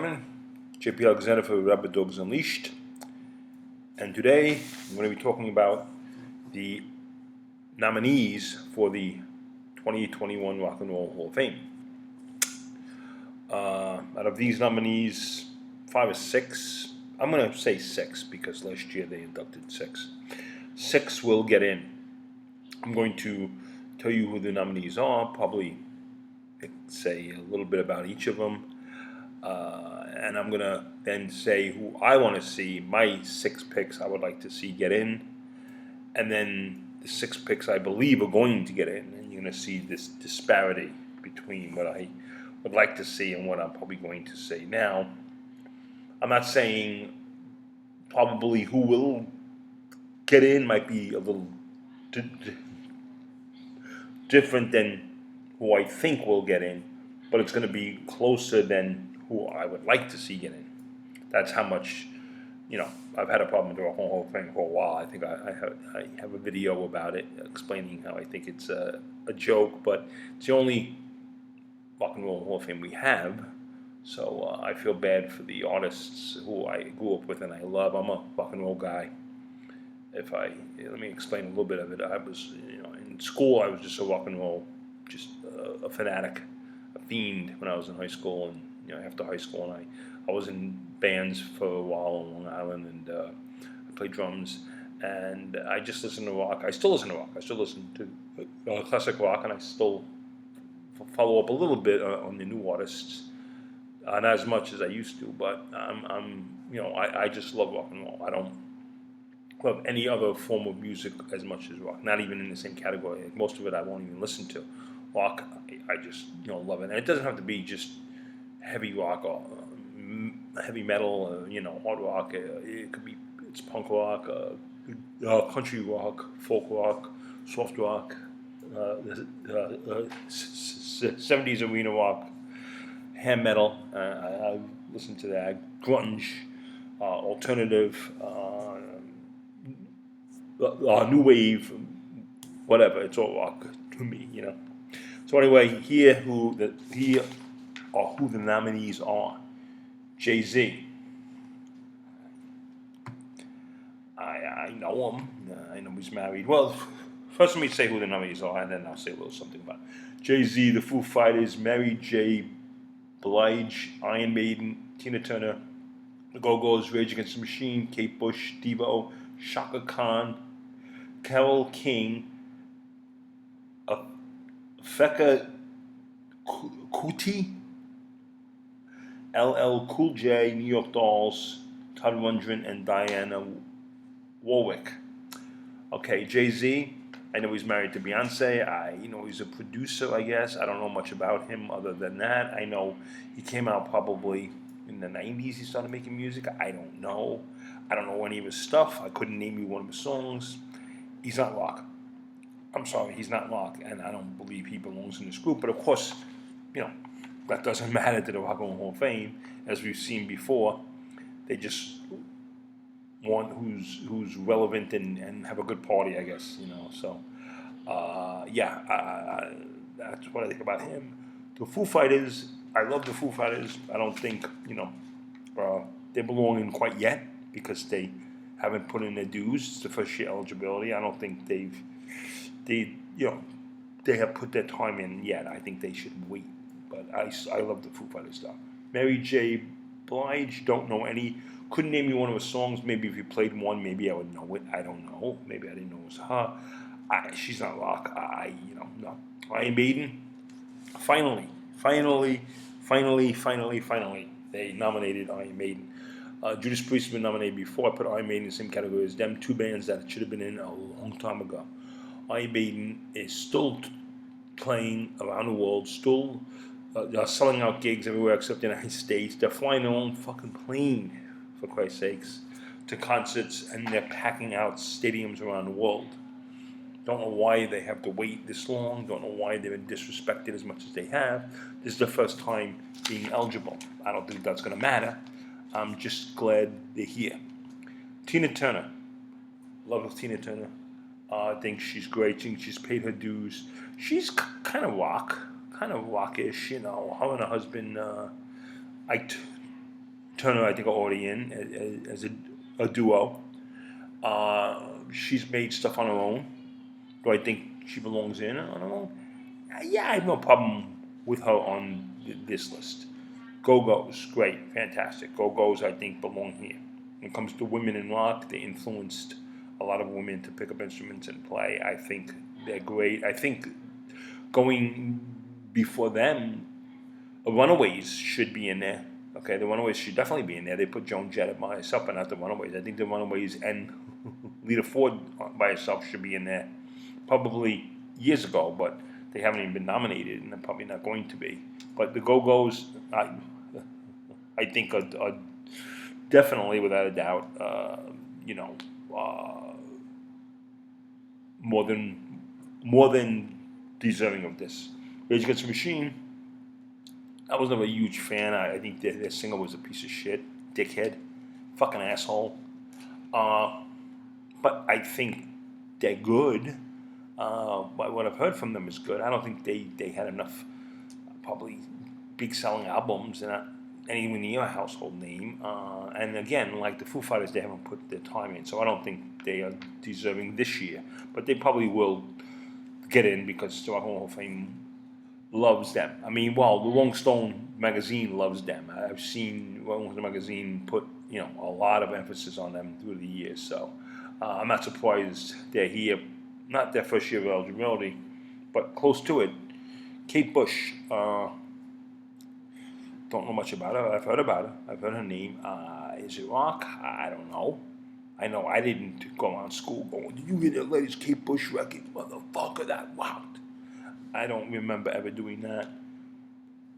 JP Alexander for Rabid Dogs Unleashed, and today I'm going to be talking about the nominees for the 2021 Rock and Roll Hall of Fame. Out of these nominees, 5 or 6, I'm going to say 6 because last year they inducted 6. 6 will get in. I'm going to tell you who the nominees are, probably say a little bit about each of them. And I'm going to then say who I want to see, my 6 picks I would like to see get in. And then the 6 picks I believe are going to get in. And you're going to see this disparity between what I would like to see and what I'm probably going to say. Now, I'm not saying probably who will get in might be a little different than who I think will get in, but it's going to be closer than who I would like to see get in. That's how much, I've had a problem with the Rock and Roll Hall of Fame for a while. I think I have a video about it explaining how I think it's a joke, but it's the only Rock and Roll Hall of Fame we have. So I feel bad for the artists who I grew up with and I love. I'm a rock and roll guy. Let me explain a little bit of it. I was, in school I was just a rock and roll, just a fanatic, a fiend when I was in high school, and after high school, and I was in bands for a while on Long Island, and I played drums, and I just listened to rock. I still listen to rock. I still listen to classic rock, and I still follow up a little bit on the new artists, not as much as I used to, but I just love rock and roll. I don't love any other form of music as much as rock. Not even in the same category. Like most of it I won't even listen to. Rock, I just love it, and it doesn't have to be just heavy rock or heavy metal, hard rock. It could be punk rock, country rock, folk rock, soft rock, 70s arena rock, hair metal. I listen to that. Grunge, alternative, new wave, whatever. It's all rock to me, So anyway, here are who the nominees are. Jay-Z. I know him. I know he's married. Well, first let me say who the nominees are, and then I'll say a little something about it. Jay-Z, the Foo Fighters, Mary J. Blige, Iron Maiden, Tina Turner, the Go-Go's, Rage Against the Machine, Kate Bush, Devo, Shaka Khan, Carole King, Feka Kuti, LL Cool J, New York Dolls, Todd Rundgren, and Diana Warwick. Okay, Jay-Z, I know he's married to Beyonce. I know he's a producer, I guess. I don't know much about him other than that. I know he came out probably in the 90s. He started making music. I don't know. I don't know any of his stuff. I couldn't name you one of his songs. He's not rock. I'm sorry, he's not rock, and I don't believe he belongs in this group. But of course, that doesn't matter to the Rock and Roll Hall of Fame. As we've seen before, they just want who's relevant and have a good party, I guess. So that's what I think about him. The Foo Fighters, I love the Foo Fighters. I don't think they belong in quite yet because they haven't put in their dues. It's the first year eligibility. I don't think they have put their time in yet. I think they should wait. But I love the Foo Fighters stuff. Mary J. Blige, don't know any. Couldn't name me one of her songs. Maybe if you played one, maybe I would know it. I don't know. Maybe I didn't know it was her. She's not rock. No. Iron Maiden. Finally, they nominated Iron Maiden. Judas Priest has been nominated before. I put Iron Maiden in the same category as them. 2 bands that should have been in a long time ago. Iron Maiden is still playing around the world, still selling out gigs everywhere except the United States. They're flying their own fucking plane, for Christ's sakes, to concerts, and they're packing out stadiums around the world. Don't know why they have to wait this long. Don't know why they've been disrespected as much as they have. This is the first time being eligible. I don't think that's going to matter. I'm just glad they're here. Tina Turner. Love Tina Turner. I think she's great. I think she's paid her dues. She's kind of rockish, Her and her husband, Turner, I think, are already in as a duo. She's made stuff on her own. Do I think she belongs in on her own? Yeah, I have no problem with her on this list. Go-Go's, great, fantastic. Go-Go's, I think, belong here. When it comes to women in rock, they influenced a lot of women to pick up instruments and play. I think they're great. I think going before them, the Runaways should be in there. Okay, the Runaways should definitely be in there. They put Joan Jett by herself, but not the Runaways. I think the Runaways and Lita Ford by herself should be in there. Probably years ago, but they haven't even been nominated, and they're probably not going to be. But the Go-Go's, I think, are definitely, without a doubt, more than deserving of this. Rage Against the Machine, I was never a huge fan. I think their singer was a piece of shit, dickhead, fucking asshole. But I think they're good. But what I've heard from them is good. I don't think they had enough, probably, big selling albums. They're not anywhere near a household name. And again, like the Foo Fighters, they haven't put their time in. So I don't think they are deserving this year. But they probably will get in because the Rock and Roll Hall of Fame loves them. I mean, well, the Rolling Stone magazine loves them. I've seen Rolling Stone magazine put a lot of emphasis on them through the years. So I'm not surprised they're here. Not their first year of eligibility, but close to it. Kate Bush. Don't know much about her. I've heard about her. I've heard her name. Is it rock? I don't know. I know I didn't go around school going, "Did you hear that latest Kate Bush record? Motherfucker, that rocked." I don't remember ever doing that.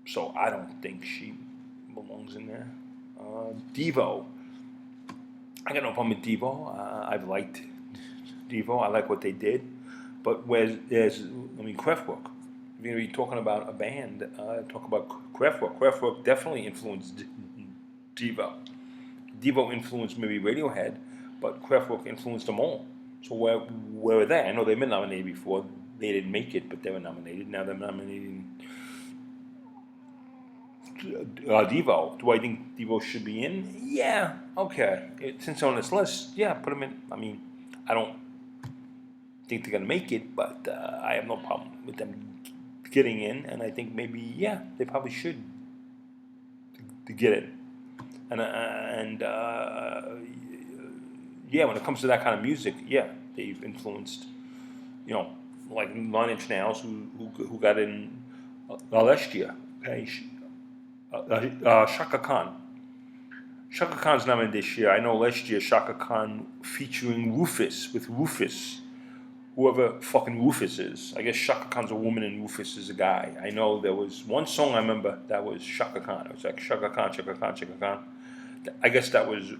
So I don't think she belongs in there. Devo. I got no problem with Devo. I've liked Devo. I like what they did. But Kraftwerk. If you're going to be talking about a band, talk about Kraftwerk. Kraftwerk definitely influenced Devo. Devo influenced maybe Radiohead, but Kraftwerk influenced them all. So where were they? I know they've been nominated before. They didn't make it, but they were nominated. Now they're nominating Devo. Do I think Devo should be in? Yeah, okay. Since they're on this list, yeah, put them in. I mean, I don't think they're going to make it, but I have no problem with them getting in, and I think maybe, yeah, they probably should to get it. And yeah, when it comes to that kind of music, yeah, they've influenced, like 9 Inch Nails, who got in last year. Okay, Shaka Khan. Shaka Khan's nominated this year. I know last year Shaka Khan featuring Rufus, with Rufus, whoever fucking Rufus is. I guess Shaka Khan's a woman and Rufus is a guy. I know there was one song I remember that was Shaka Khan. It was like Shaka Khan, Shaka Khan, Shaka Khan. I guess that was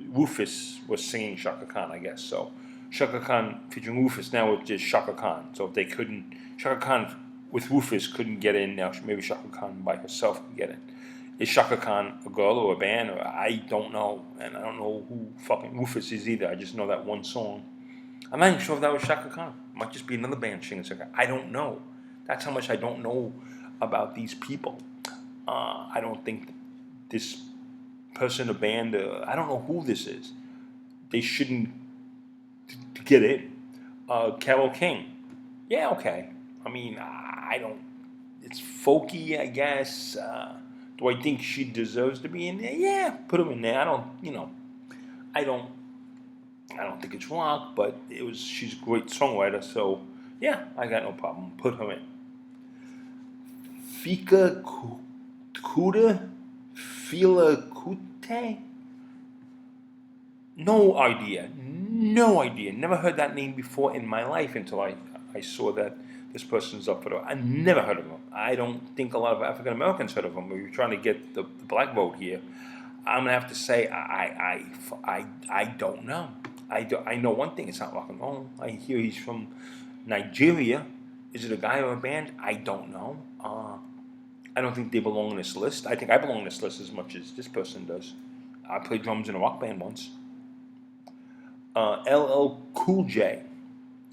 Rufus was singing Shaka Khan, I guess. So Shaka Khan featuring Rufus, now it's just Shaka Khan. So if they couldn't, Shaka Khan with Rufus couldn't get in, now maybe Shaka Khan by herself can get in. Is Shaka Khan a girl or a band? Or I don't know. And I don't know who fucking Rufus is either. I just know that one song. I'm not even sure if that was Shaka Khan. It might just be another band singing Shaka Khan. I don't know. That's how much I don't know about these people. I don't think this person, a band, I don't know who this is. They shouldn't get in. Carole King. Yeah, okay. I mean, I don't, it's folky, I guess. Do I think she deserves to be in there? Yeah, put them in there. I don't think it's rock, but she's a great songwriter, so yeah, I got no problem. Put her in. Fila Kuti? No idea. Never heard that name before in my life until I saw that this person's up for it. I never heard of him. I don't think a lot of African Americans heard of him. We're trying to get the black vote here. I'm gonna have to say I don't know. I know one thing. It's not rock and roll. I hear he's from Nigeria. Is it a guy or a band? I don't know. I don't think they belong on this list. I think I belong on this list as much as this person does. I played drums in a rock band once. LL Cool J.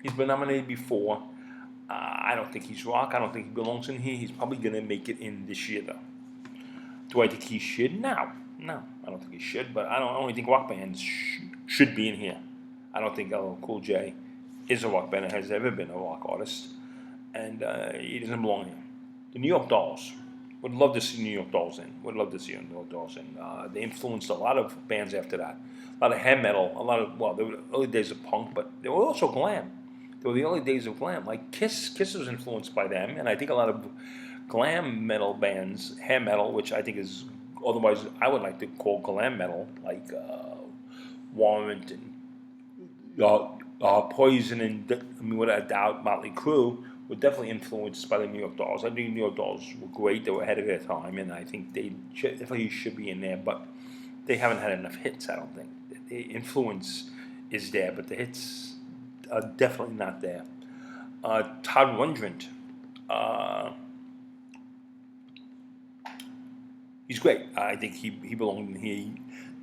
He's been nominated before. I don't think he's rock. I don't think he belongs in here. He's probably going to make it in this year, though. Do I think he should? No. No, I don't think he should. But I only think rock bands should be in here. I don't think LL Cool J is a rock band and has ever been a rock artist, and he doesn't belong here. The New York Dolls. Would love to see New York Dolls in. Would love to see New York Dolls in. They influenced a lot of bands after that. A lot of hair metal. They were the early days of punk, but they were also glam. They were the early days of glam. Like Kiss was influenced by them, and I think a lot of glam metal bands, hair metal, which I think is otherwise I would like to call glam metal, like Warrant and Poison, and without a doubt, Motley Crue, were definitely influenced by the New York Dolls. I think New York Dolls were great. They were ahead of their time, and I think they definitely should be in there. But they haven't had enough hits. I don't think the influence is there, but the hits are definitely not there. Todd Rundgren. He's great. I think he belonged in here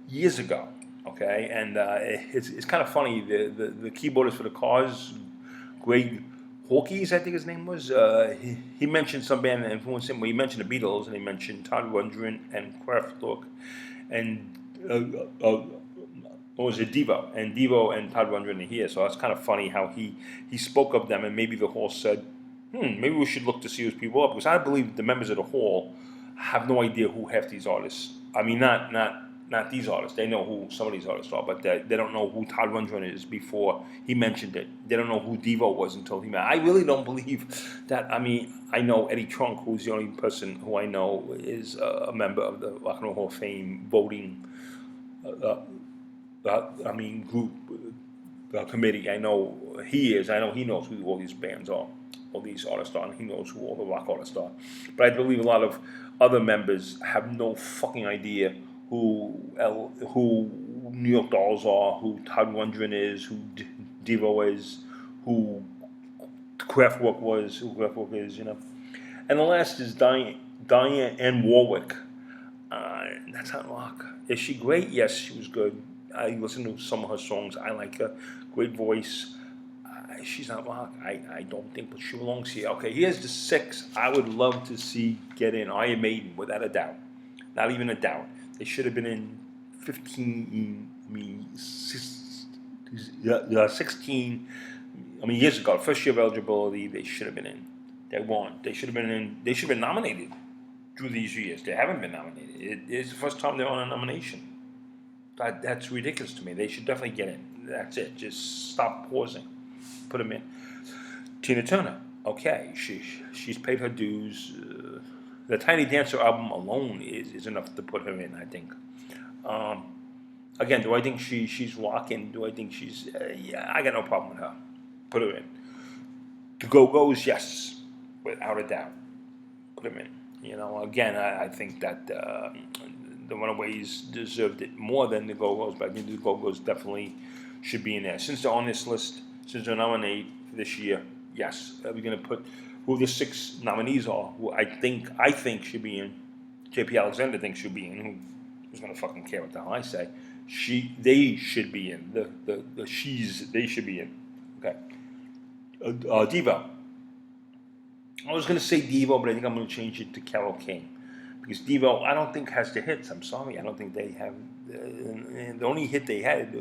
years ago. Okay, and it's kind of funny. The keyboardist for the Cars, Greg Hawkes, I think his name was. He mentioned some band that influenced him. Well, he mentioned the Beatles, and he mentioned Todd Rundgren and Kraftwerk, and what was it, Devo? And Devo and Todd Rundgren are here. So it's kind of funny how he spoke of them, and maybe the Hall said, maybe we should look to see those people up, because I believe the members of the Hall have no idea who half these artists. I mean, not these artists. They know who some of these artists are, but they don't know who Todd Rundgren is before he mentioned it. They don't know who Devo was until he met. I really don't believe that. I mean, I know Eddie Trunk, who's the only person who I know is a member of the Rock and Roll Hall of Fame voting group committee. I know he is. I know he knows who all these bands are, all these artists are, and he knows who all the rock artists are. But I believe a lot of other members have no fucking idea who New York Dolls are, who Todd Rundgren is, who Devo is, who Kraftwerk was, who Kraftwerk is, you know. And the last is Diane Warwick. That's not rock. Is she great? Yes, she was good. I listened to some of her songs. I like her. Great voice. She's not rock. I don't think, but she belongs here. Okay, here's the 6 I would love to see get in. Iron Maiden, without a doubt. Not even a doubt. They should have been in 16 years ago. First year of eligibility, they should have been in. They weren't. They should have been in. They should have been nominated through these years. They haven't been nominated. It's the first time they're on a nomination. That's ridiculous to me. They should definitely get in. That's it. Just stop pausing. Put them in. Tina Turner. Okay, she's paid her dues. The Tiny Dancer album alone is enough to put her in, I think. Again, do I think she's rocking? Do I think she's... yeah, I got no problem with her. Put her in. The Go-Go's, yes, without a doubt. Put them in. You know, again, I think that the Runaways deserved it more than the Go-Go's, but I think the Go-Go's definitely should be in there. Since they're on this list, since they're nominated for this year, yes. We're going to put who the 6 nominees are, who I think should be in. J.P. Alexander thinks should be in. Who's going to fucking care what the hell I say? They should be in. They should be in. Okay. Devo. I was going to say Devo, but I think I'm going to change it to Carole King. Because Devo, I don't think has the hits. I'm sorry. I don't think they have. The only hit they had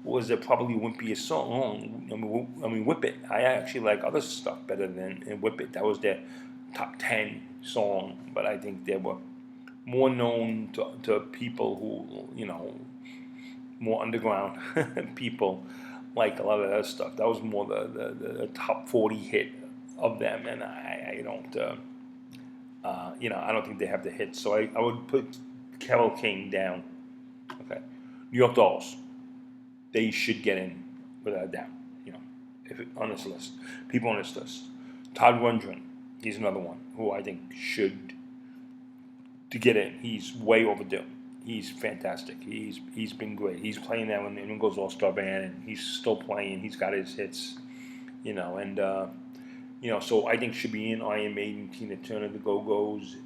was their probably wimpiest song. I mean, Whip It. I actually like other stuff better than Whip It. That was their top 10 song. But I think they were more known to people who, you know, more underground people like a lot of that stuff. That was more the top 40 hit of them. And I don't... I don't think they have the hits, so I would put Carole King down. Okay, New York Dolls, they should get in without a doubt. You know, on this list, people on this list. Todd Rundgren, he's another one who I think should to get in. He's way overdue. He's fantastic. He's been great. He's playing now in the Ingles All-Star Band, and he's still playing. He's got his hits, you know, and. So I think should be in Iron Maiden, Tina Turner, the Go-Go's,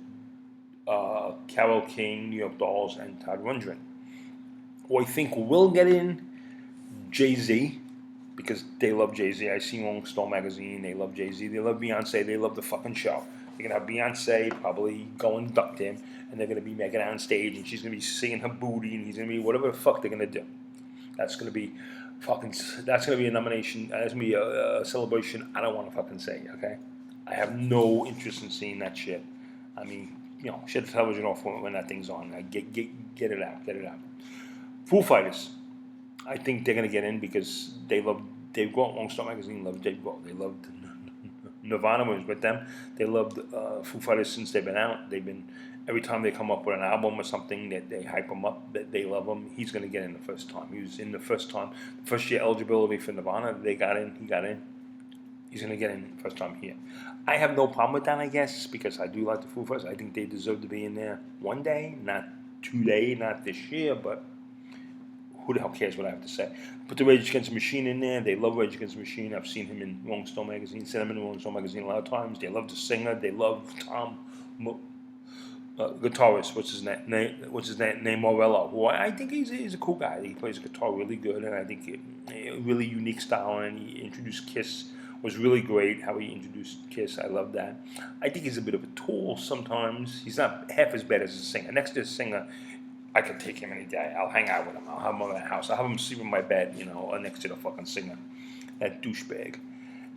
Carole King, New York Dolls, and Todd Rundgren. Who I think will get in, Jay-Z, because they love Jay-Z. I see Rolling Stone magazine, they love Jay-Z. They love Beyonce, they love the fucking show. They're gonna have Beyonce probably go induct him, and they're gonna be making out on stage, and she's gonna be singing her booty, and he's gonna be whatever the fuck they're gonna do. That's gonna be fucking. That's gonna be a nomination. That's gonna be a celebration. I don't want to fucking say. Okay, I have no interest in seeing that shit. I mean, shut the television off when that thing's on. Get it out. Get it out. Foo Fighters. I think they're gonna get in because they love Dave Grohl. Long Star Magazine loved Dave Grohl. They loved Nirvana was with them. They loved Foo Fighters since they've been out. They've been every time they come up with an album or something that they hype him up. That they love him. He's gonna get in the first time. He was in the first time. The first year eligibility for Nirvana. They got in. He got in. He's gonna get in the first time here. I have no problem with that. I guess because I do like the Foo Fighters. I think they deserve to be in there one day, not today, not this year, but. Who the hell cares what I have to say? Put the Rage Against the Machine in there. They love Rage Against the Machine. I've seen him in Rolling Stone magazine. Seen him in Rolling Stone magazine a lot of times. They love the singer. They love Tom, guitarist. What's his name? Morello. Who I think he's a cool guy. He plays guitar really good, and I think a really unique style. And he introduced Kiss was really great. How he introduced Kiss, I love that. I think he's a bit of a tool sometimes. He's not half as bad as a singer. Next to a singer. I could take him any day. I'll hang out with him. I'll have him over the house. I'll have him sleep in my bed, next to the fucking singer. That douchebag.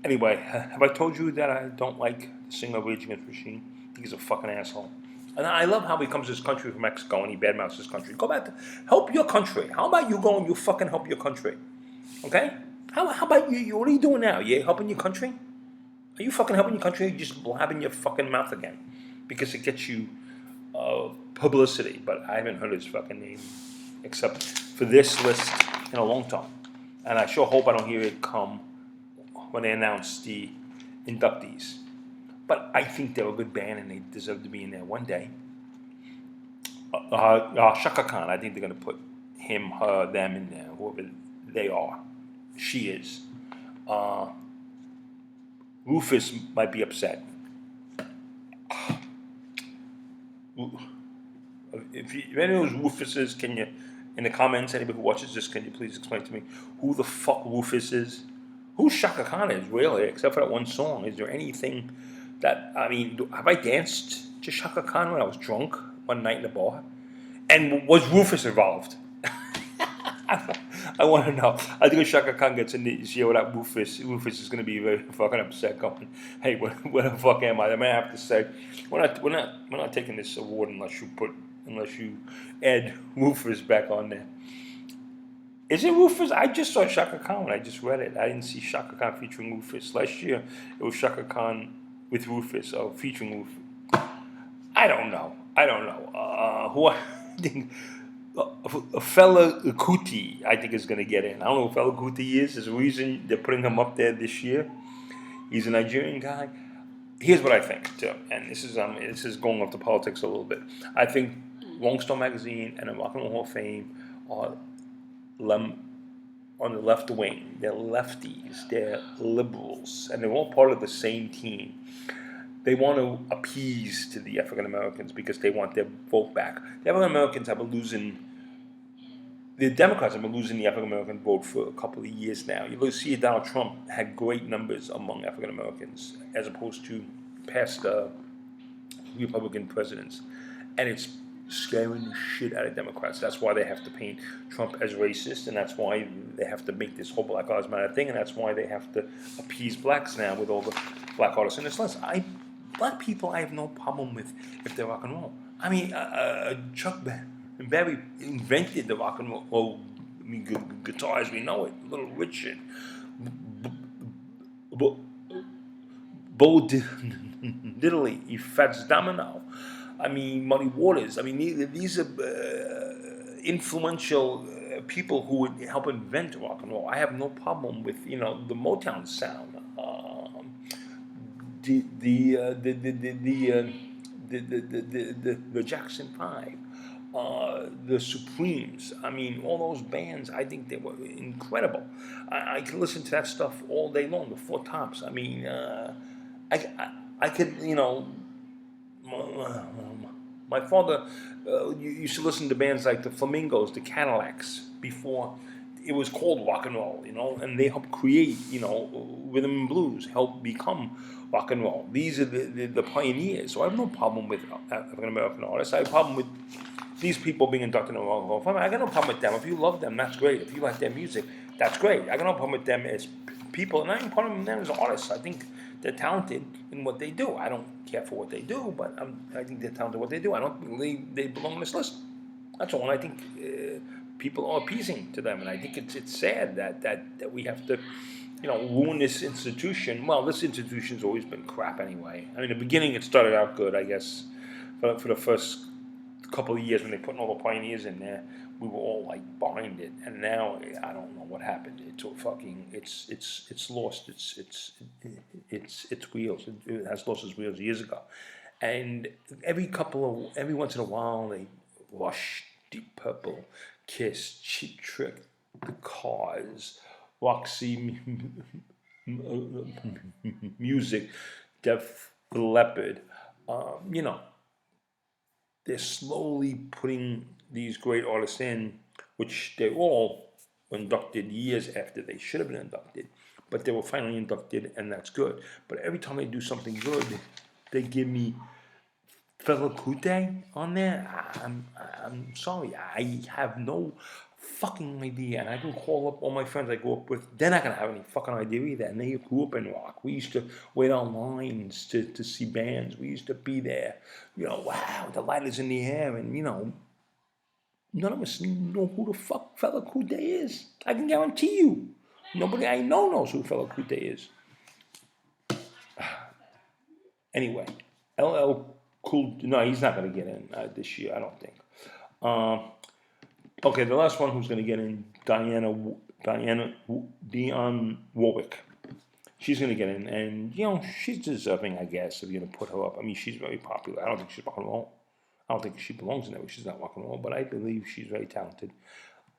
Anyway, have I told you that I don't like the singer of Rage Against the Machine? I think he's a fucking asshole. And I love how he comes to this country from Mexico and he badmouths this country. Go back to help your country. How about you go and you fucking help your country? Okay? How about you? What are you doing now? You helping your country? Are you fucking helping your country or are you just blabbing your fucking mouth again? Because it gets you publicity, but I haven't heard his fucking name except for this list in a long time. And I sure hope I don't hear it come when they announce the inductees. But I think they're a good band and they deserve to be in there one day. Shaka Khan, I think they're going to put him, her, them in there, whoever they are. She is. Rufus might be upset. If anyone knows Rufus is, can you, in the comments, anybody who watches this, can you please explain to me who the fuck Rufus is? Who Shaka Khan is, really, except for that one song? Is there anything that, have I danced to Shaka Khan when I was drunk one night in a bar? And was Rufus involved? I want to know. I think if Shaka Khan gets in this year without Rufus is going to be very fucking upset. Going, hey, where the fuck am I? I may have to say, we're not taking this award unless you add Rufus back on there. Is it Rufus? I just saw Shaka Khan when I just read it. I didn't see Shaka Khan featuring Rufus. Last year it was Shaka Khan with Rufus or featuring Rufus. I don't know. Who I think. A fella Kuti, I think, is going to get in. I don't know who fella Kuti is. There's a reason they're putting him up there this year. He's a Nigerian guy. Here's what I think, too. And this is going off the politics a little bit. I think Rolling Stone magazine and the Rock and Roll Hall of Fame are on the left wing. They're lefties. They're liberals. And they're all part of the same team. They want to appease to the African Americans because they want their vote back. The African Americans have been losing. The Democrats have been losing the African American vote for a couple of years now. You see, Donald Trump had great numbers among African Americans as opposed to past Republican presidents, and it's scaring the shit out of Democrats. That's why they have to paint Trump as racist, and that's why they have to make this whole Black Lives Matter thing, and that's why they have to appease blacks now with all the black artists in this list. Black people, I have no problem with if they're rock and roll. Chuck Berry invented the rock and roll guitar as we know it. Little Richard, Bo Diddley, Fats Domino. Muddy Waters. These are influential people who would help invent rock and roll. I have no problem with the Motown sound. The Jackson 5, the Supremes. All those bands. I think they were incredible. I could listen to that stuff all day long. The Four Tops. I could. My father used to listen to bands like the Flamingos, the Cadillacs before it was called rock and roll, and they helped create, rhythm and blues, helped become rock and roll. These are the pioneers. So I have no problem with African American artists. I have a problem with these people being inducted in the Rock and Roll of Fame. I got no problem with them. If you love them, that's great. If you like their music, that's great. I got no problem with them as people, and I ain't part of them as artists. I think they're talented in what they do. I don't care for what they do, but I think they're talented in what they do. I don't believe they belong on this list. That's all. And I think people are appeasing to them, and I think it's sad that we have to, ruin this institution. Well, this institution's always been crap anyway. I mean, in the beginning it started out good, I guess, for the first couple of years when they put all the pioneers in there, we were all like behind it, and now I don't know what happened. It's lost its wheels. It has lost its wheels years ago, and every once in a while they Rush, Deep Purple, Kiss, Cheap Trick, The Cars, Roxy Music, Def Leppard, they're slowly putting these great artists in, which they all were inducted years after they should have been inducted, but they were finally inducted, and that's good. But every time they do something good, they give me Fela Kuti on there. I'm sorry, I have no fucking idea, and I can call up all my friends I grew up with. They're not gonna have any fucking idea either, and they grew up in rock. We used to wait on lines to see bands. We used to be there. Wow, the light is in the air, and none of us know who the fuck Fela Kuti is. I can guarantee you, nobody I know knows who Fela Kuti is. Anyway, LL Cool. No, he's not gonna get in this year. I don't think. Okay, the last one who's going to get in, Dionne Warwick. She's going to get in, and she's deserving, I guess, if you're going to put her up. I mean, she's very popular. I don't think she's rock and roll. I don't think she belongs in there. She's not rock and roll, but I believe she's very talented.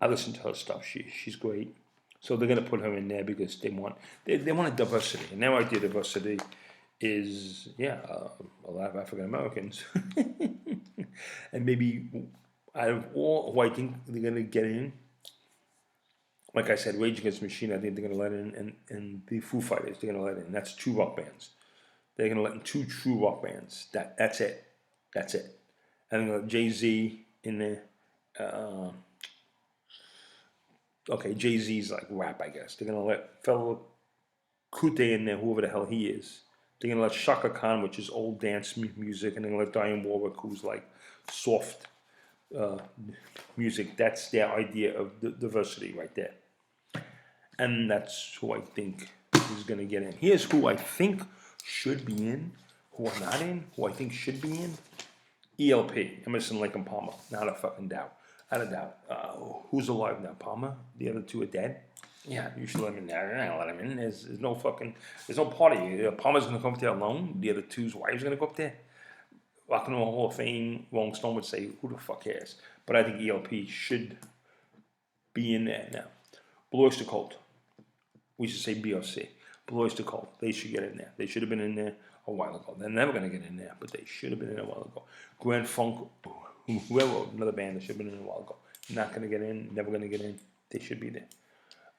I listen to her stuff. She's great. So they're going to put her in there because they want a diversity, and their idea of diversity is a lot of African Americans, and maybe. Out of all who I think they're going to get in, like I said, Rage Against the Machine, I think they're going to let in, and the Foo Fighters, they're going to let in. That's two rock bands. They're going to let in two true rock bands. That's it. That's it. And they're going to let Jay-Z in there. Okay, Jay-Z's like rap, I guess. They're going to let Fela Kuti in there, whoever the hell he is. They're going to let Shaka Khan, which is old dance music, and they're going to let Dionne Warwick, who's like soft music. That's their idea of the diversity right there, and that's who I think is going to get in. Here's who I think should be in, who are not in, who I think should be in. ELP, Emerson, Lake and Palmer, not a fucking doubt, not a doubt. Who's alive now? Palmer. The other two are dead. Yeah, you should let him in there. You're not gonna let him in. There's no party. Palmer's gonna come up there alone. The other two's wives are gonna go up there. Rock and Roll Hall of Fame, Rolling Stone would say, who the fuck cares? But I think ELP should be in there now. Blue Oyster Cult. We should say BOC. Blue Oyster Cult. They should get in there. They should have been in there a while ago. They're never going to get in there, but they should have been in a while ago. Grand Funk, whoever, another band that should have been in a while ago. Not going to get in, never going to get in. They should be there.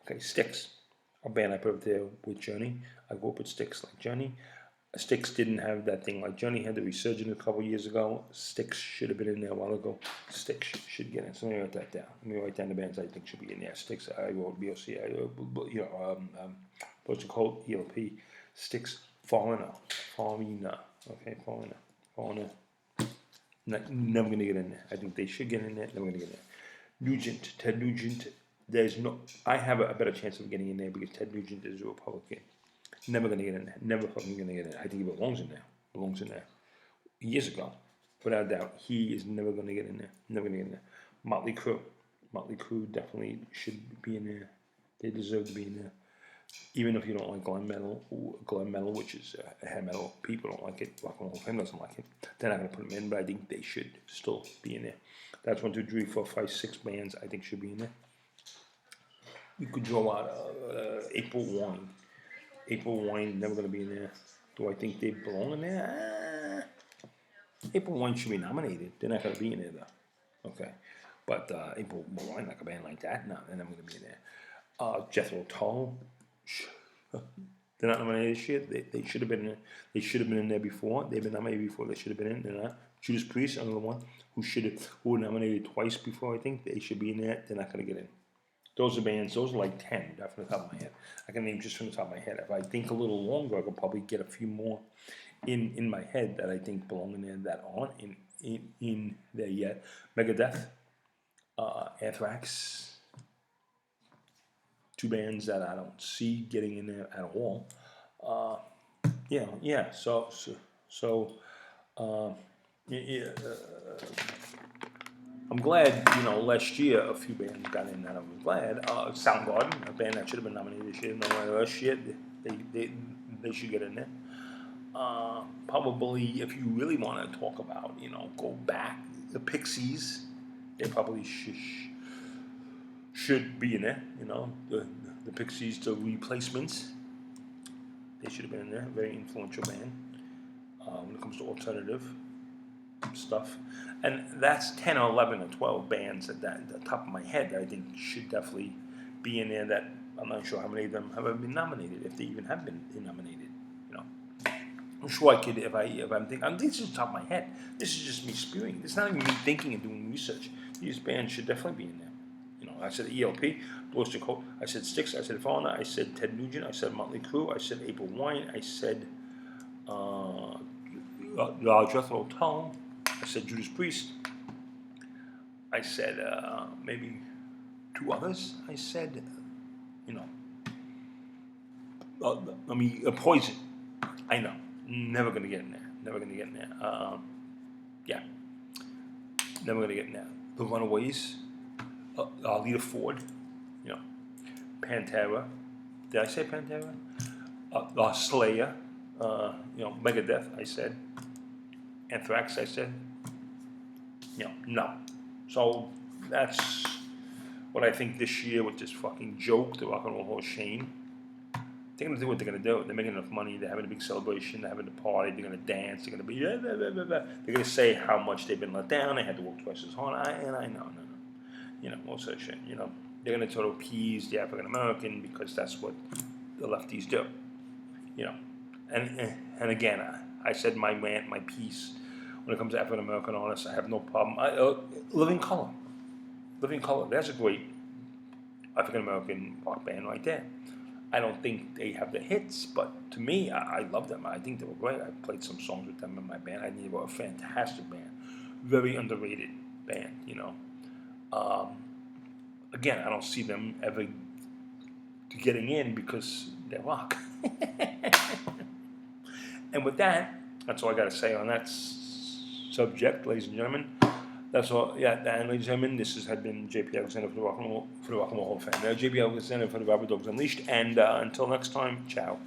Okay, Styx. A band I put up there with Journey. I grew up with Styx like Journey. Styx didn't have that thing like Johnny had the resurgence a couple years ago. Styx should have been in there a while ago. Styx should get in. So let me write that down. Let me write down the bands I think should be in there. Styx, I wrote BOC, what's it called? ELP. Styx, Fallina. Okay, Fallina. Never going to get in there. I think they should get in there. Never going to get in there. Ted Nugent. I have a better chance of getting in there because Ted Nugent is a Republican. Never going to get in there. Never fucking going to get in there. I think he belongs in there. Years ago. Without a doubt. He is never going to get in there. Never going to get in there. Motley Crue definitely should be in there. They deserve to be in there. Even if you don't like glam metal, which is hair metal, people don't like it. Rock and Roll Hall of Fame doesn't like it. They're not going to put them in, but I think they should still be in there. That's 1, 2, 3, 4, 5, 6 bands I think should be in there. You could draw out April Wine. April Wine, never going to be in there. Do I think they belong in there? April Wine should be nominated. They're not going to be in there, though. Okay. But April Wine, like a band like that, no, they're never going to be in there. Jethro Tull, they're not nominated this year. They should have been in there. They should have been in there before. They've been nominated before. They should have been in. They're not. Judas Priest, another one who were nominated twice before. I think they should be in there. They're not going to get in. Those are bands. Those are like 10 off the top of my head. I can name just from the top of my head. If I think a little longer, I could probably get a few more in my head that I think belong in there that aren't in there yet. Megadeth, Anthrax, two bands that I don't see getting in there at all. Yeah. So I'm glad, last year a few bands got in that I'm glad. Soundgarden, a band that should have been nominated this year, last year, they should get in there. Probably, if you really want to talk about, go back, the Pixies, they probably should be in there, the Pixies, the Replacements, they should have been in there, very influential band when it comes to alternative stuff. And that's 10 or 11 or 12 bands at the top of my head that I think should definitely be in there that I'm not sure how many of them have been nominated, if they even have been nominated. I'm sure I could, if I'm thinking, this is the top of my head. This is just me spewing. It's not even me thinking and doing research. These bands should definitely be in there. I said ELP, Blues to Cold. I said Styx. I said Fauna. I said Ted Nugent. I said Motley Crue. I said April Wine. I said Jethro Tull. I said Judas Priest. I said maybe two others. I said, Poison. I know. Never going to get in there. Never going to get in there. Yeah. Never going to get in there. The Runaways. Lita Ford. Pantera. Did I say Pantera? Slayer. Megadeth, I said. Anthrax, I said. No. So that's what I think this year with this fucking joke, the Rock and Roll Hall of Shame. They're going to do what they're going to do. They're making enough money. They're having a big celebration. They're having a party. They're going to dance. They're going to be... They're going to say how much they've been let down. They had to work twice as hard. I know. Most of that shit. They're going to try to appease the African American because that's what the lefties do. And again, I said my rant, my piece. When it comes to African American artists, I have no problem. Living Color. That's a great African American rock band right there. I don't think they have the hits, but to me, I love them. I think they were great. I played some songs with them in my band. I think they were a fantastic band. Very underrated band, Again, I don't see them ever getting in because they're rock. And with that, that's all I got to say on that subject, ladies and gentlemen. That's all. Yeah, and ladies and gentlemen, this has been JP Alexander for the Rock and Roll Hall of Fame. JP Alexander for the Rabid Dogs Unleashed. And until next time, ciao.